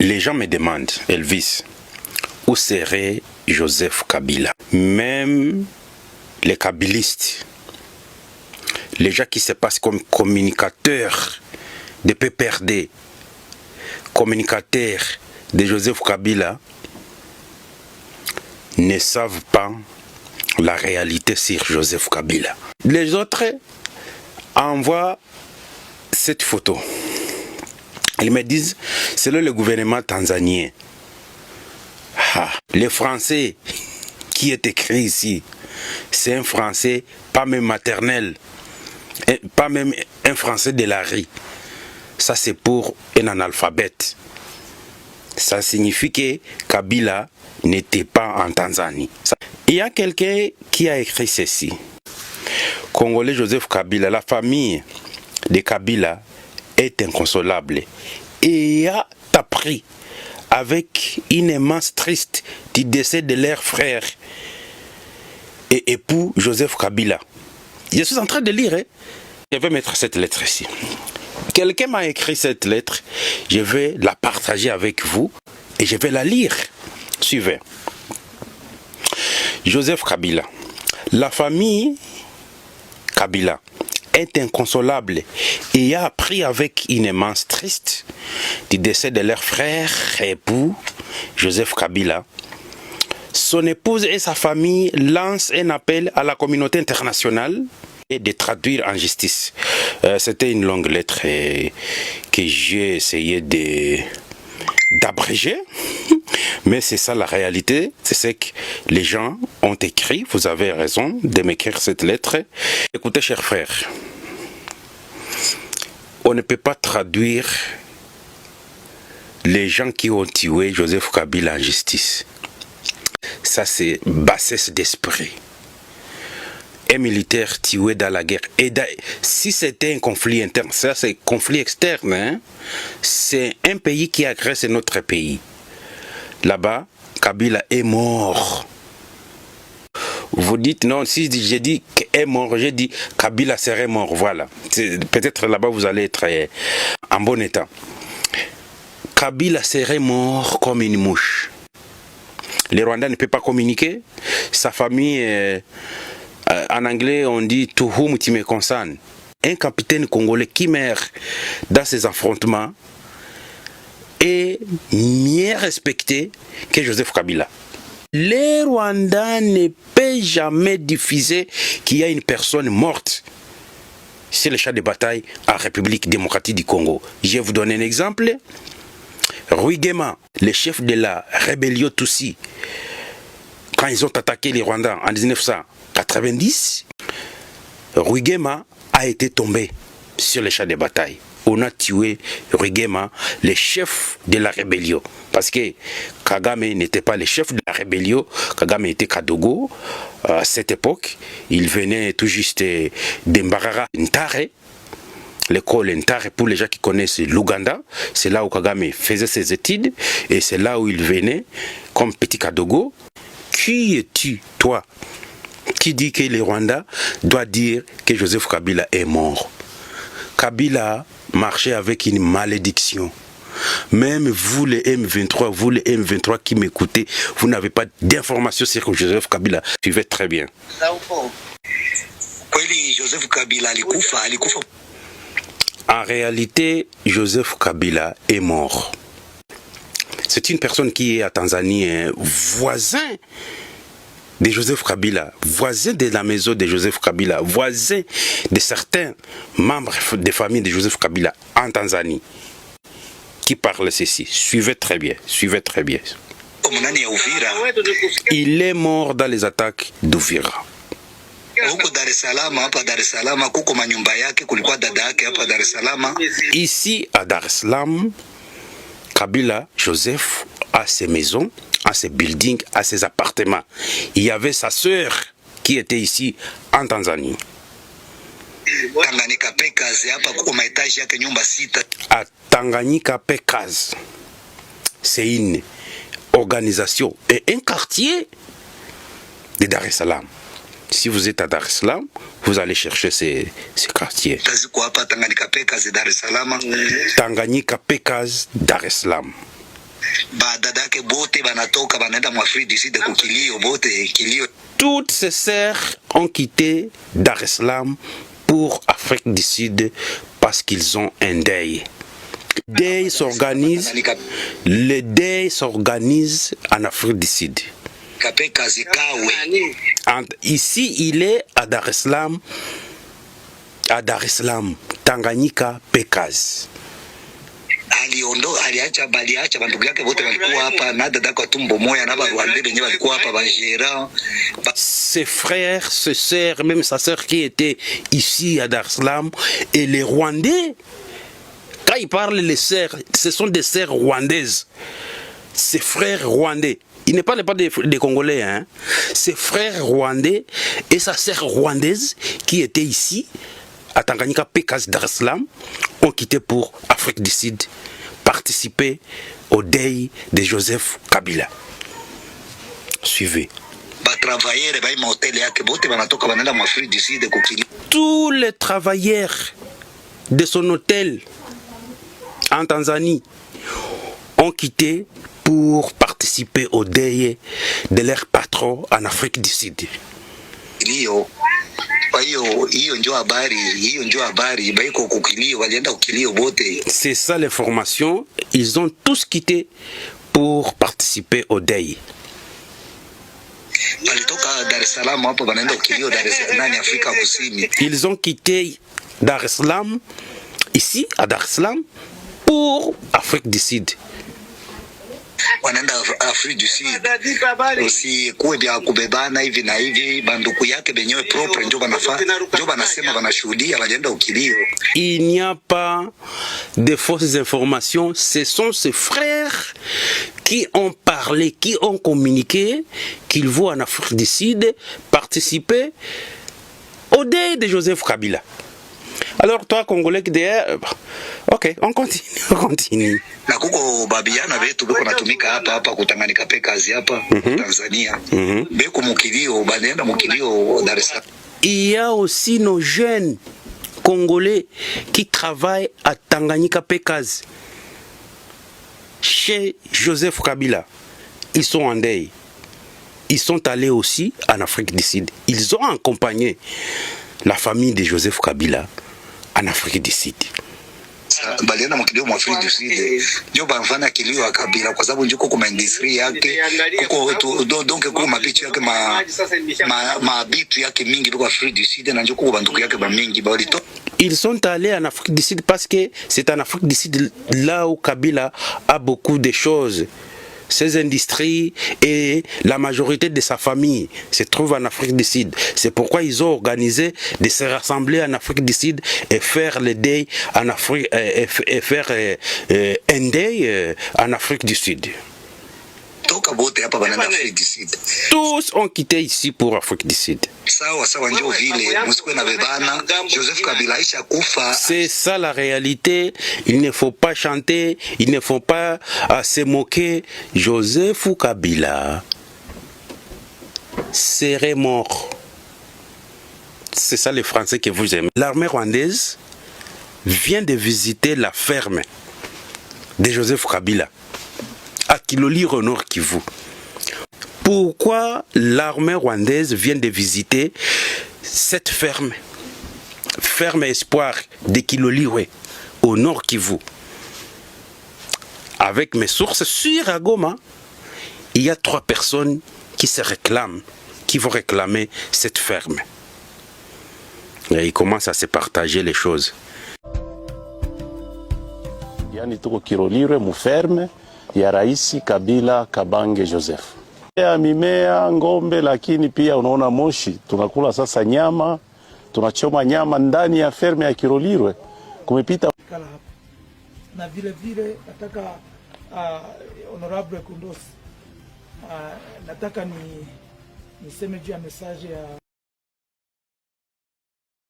Les gens me demandent, Elvis, où serait Joseph Kabila? Même les kabylistes, les gens qui se passent comme communicateurs de PPRD, communicateurs de Joseph Kabila, ne savent pas la réalité sur Joseph Kabila. Les autres envoient cette photo. Ils me disent, c'est le gouvernement tanzanien. Ah, le français qui est écrit ici, c'est un français pas même maternel, pas même un français de la rue. Ça c'est pour un analphabète. Ça signifie que Kabila n'était pas en Tanzanie. Il y a quelqu'un qui a écrit ceci. Congolais Joseph Kabila, la famille de Kabila est inconsolable et a appris avec une immense triste du décès de leur frère et époux Joseph Kabila. Je suis en train de lire. Je vais mettre cette lettre ici. Quelqu'un m'a écrit cette lettre. Je vais la partager avec vous et je vais la lire. Suivez. Joseph Kabila. La famille Kabila est inconsolable et a appris avec une immense triste du décès de leur frère et époux Joseph Kabila. Son épouse et sa famille lancent un appel à la communauté internationale et de traduire en justice. C'était une longue lettre que j'ai essayé d'abréger, mais c'est ça la réalité. C'est ce que les gens ont écrit. Vous avez raison de m'écrire cette lettre. Écoutez, chers frères, on ne peut pas traduire les gens qui ont tué Joseph Kabila en justice. Ça, c'est bassesse d'esprit. Un militaire tué dans la guerre. Et si c'était un conflit interne, ça c'est un conflit externe. Hein? C'est un pays qui agresse notre pays. Là-bas, Kabila est mort. Vous dites non, si j'ai dit qu'il est mort, j'ai dit Kabila serait mort. Voilà. Peut-être là-bas vous allez être en bon état. Kabila serait mort comme une mouche. Les Rwandais ne peuvent pas communiquer. Sa famille, en anglais, on dit to whom it may concern. Un capitaine congolais qui meurt dans ces affrontements est mieux respecté que Joseph Kabila. Les Rwandais ne peuvent jamais diffuser qu'il y a une personne morte sur le champ de bataille en République démocratique du Congo. Je vais vous donner un exemple. Rwigema, le chef de la rébellion Tutsi, quand ils ont attaqué les Rwandais en 1990, Rwigema a été tombé sur le champ de bataille. On a tué Rwigema, le chef de la rébellion. Parce que Kagame n'était pas le chef de la rébellion, Kagame était Kadogo. À cette époque, il venait tout juste d'Embarara Ntare. L'école Ntare, pour les gens qui connaissent l'Ouganda, c'est là où Kagame faisait ses études et c'est là où il venait comme petit Kadogo. Qui es-tu, toi, qui dit que les Rwandais doivent dire que Joseph Kabila est mort? Kabila marchait avec une malédiction. Même vous les M23 qui m'écoutez, vous n'avez pas d'informations sur Joseph Kabila. Suivez très bien. En réalité, Joseph Kabila est mort. C'est une personne qui est à Tanzanie, voisin de Joseph Kabila, voisin de la maison de Joseph Kabila, voisin de certains membres des familles de Joseph Kabila en Tanzanie, qui parle ceci. Suivez très bien, suivez très bien. Il est mort dans les attaques d'Uvira. Ici à Dar es Salaam, Kabila Joseph a ses maisons, a ses buildings, a ses appartements. Il y avait sa sœur qui était ici en Tanzanie. À Tanganyika Pekaz, c'est une organisation et un quartier de Dar es Salaam. Si vous êtes à Dar es Salaam, vous allez chercher ces quartiers. Tanganyika Pekaz, Dar es Salaam. Toutes ces sœurs ont quitté Dar es Salaam pour Afrique du Sud parce qu'ils ont un deuil. Le deuil s'organise en Afrique du Sud. Ici, il est à Dar es Salaam, Tanganyika, Pekaz. Ses frères, ses sœurs, même sa sœur qui était ici à Dar es Salaam, et les Rwandais, quand ils parlent les sœurs, ce sont des sœurs rwandaises. Ses frères rwandais. Il ne parle pas des Congolais, hein. Ses frères rwandais et sa sœur rwandaise qui était ici, à Tanganyika, Pekaz, Dar es Salaam, ont quitté pour Afrique du Sud, participer au deuil de Joseph Kabila. Suivez. Tous les travailleurs de son hôtel en Tanzanie ont quitté pour participer au deuil de leur patron en Afrique du Sud. C'est ça l'information. Ils ont tous quitté pour participer au deuil. Ils ont quitté Dar es Salaam, ici à Dar es Salaam, pour Afrique du Sud. Afrique du Sud aussi kuja kubebana hivi na hivi banduku yake benyewe propre ndio banasema banashuhudia walienda ukilio. Il n'y a pas de fausses informations, ce sont ses frères qui ont parlé, qui ont communiqué qu'ils vont en Afrique du Sud participer au deuil de Joseph Kabila. Alors toi, Congolais, ok, on continue. Na kuko babiana vetu biko natumika hapa kutanganyika Pekazi hapa Tanzania. Beko mukilio banenda mukilio Dar es Salaam. Il y a aussi nos jeunes Congolais qui travaillent à Tanganyika Pekaz chez Joseph Kabila. Ils sont en deuil. Ils sont allés aussi en Afrique du Sud. Ils ont accompagné la famille de Joseph Kabila en Afrique du Sud. Balienda mkilio mu Afrique du Sud ndio banfanya kilio ya Kabila kwa sababu njiko kuma industry yake kuko donc kuko mabitu yake mabitu yake mingi biko Afrique du Sud na njiko banduku yake ba mingi ba walito. Ils sont allés en Afrique du Sud parce que c'est en Afrique du Sud là où Kabila a beaucoup de choses. Ses industries et la majorité de sa famille se trouvent en Afrique du Sud. C'est pourquoi ils ont organisé de se rassembler en Afrique du Sud et faire le deuil en Afrique et faire un deuil en Afrique du Sud. Tous ont quitté ici pour Afrique du Sud. C'est ça la réalité. Il ne faut pas chanter, il ne faut pas se moquer. Joseph Kabila serait mort. C'est ça les Français que vous aimez. L'armée rwandaise vient de visiter la ferme de Joseph Kabila à Kiloliro au Nord Kivu. Pourquoi l'armée rwandaise vient de visiter cette ferme Espoir de Kiloliro au Nord Kivu? Avec mes sources sûres à Goma, il y a 3 personnes qui se réclament, qui vont réclamer cette ferme. Et ils commencent à se partager les choses. Yani tuko Kiloliro mu ferme ya Rais Kabila Kabange Joseph. Ya mimea ngombe, lakini pia unaona moshi. Tunakula sasa nyama, tunachoma nyama ndani ya ferme ya Kiloliro. Kumepita na vile nataka honorable Kundosi nataka niseme juu ya message ya